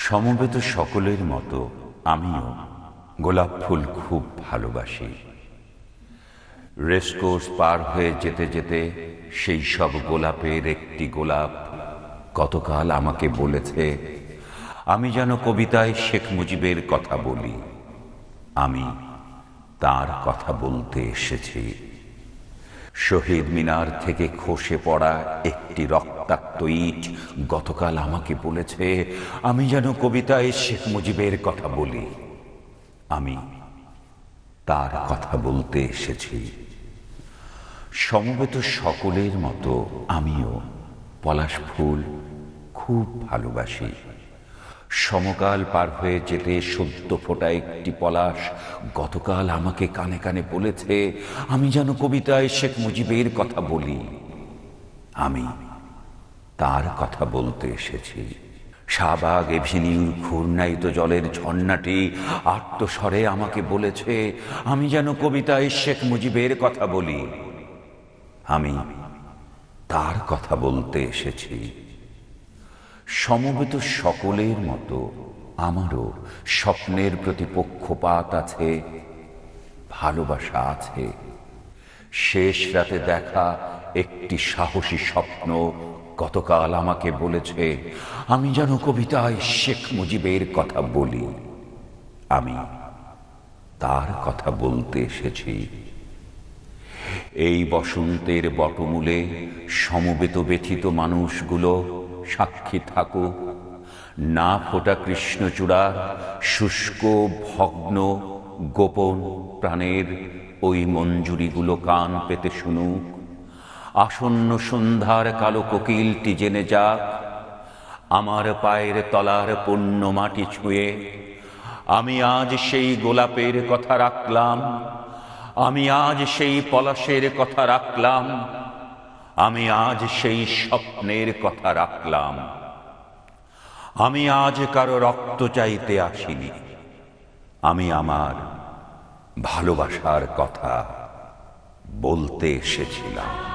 সমবেত সকলের মতো আমিও গোলাপ ফুল খুব ভালোবাসি। রেসকোর্স পার হয়ে যেতে যেতে সেই সব গোলাপের একটি গোলাপ গতকাল আমাকে বলেছে, আমি যেন কবিতায় শেখ মুজিবের কথা বলি। আমি তার কথা বলতে এসেছি। শহীদ মিনার থেকে খসে পড়া একটি রক্তাক্ত ইট গতকাল আমাকে বলেছে, আমি যেন কবিতায় শেখ মুজিবের কথা বলি। আমি তার কথা বলতে এসেছি। সমবেত সকলের মতো আমিও পলাশ ফুল খুব ভালোবাসি। সমকাল পার হয়ে যেতে সদ্য ফোটা একটি পলাশ গতকাল আমাকে কানে কানে বলেছে, আমি যেন কবিতায় শেখ মুজিবের কথা বলি। আমি তার কথা বলতে এসেছি। শাহবাগ এভিনিউর ঘূর্ণায়িত জলের ঝর্ণাটি আর্তস্বরে আমাকে বলেছে, আমি যেন কবিতায় শেখ মুজিবের কথা বলি। আমি তার কথা বলতে এসেছি। সমবেত সকলের মতো আমারও স্বপ্নের প্রতি পক্ষপাত আছে, ভালোবাসা আছে। শেষ রাতে দেখা একটি সাহসী স্বপ্ন গতকাল আমাকে বলেছে, আমি যেন কবিতায় শেখ মুজিবের কথা বলি। আমি তার কথা বলতে এসেছি। এই বসন্তের বটমূলে সমবেত ব্যথিত মানুষগুলো সাক্ষী থাকো, না ফোটা কৃষ্ণচূড়ার শুষ্ক ভগ্ন গোপন প্রাণের ওই মঞ্জুরিগুলো কান পেতে শুনুক। আসন্ন সন্ধ্যার কালো কোকিলটি জেনে যাক, আমার পায়ের তলার পুণ্য মাটি ছুঁয়ে আমি আজ সেই গোলাপের কথা রাখলাম। আমি আজ সেই পলাশের কথা রাখলাম। আমি আজ সেই স্বপ্নের কথা রাখলাম। আমি আজ কারো রক্ত চাইতে আসিনি। আমি আমার ভালোবাসার কথা বলতে এসেছিলাম।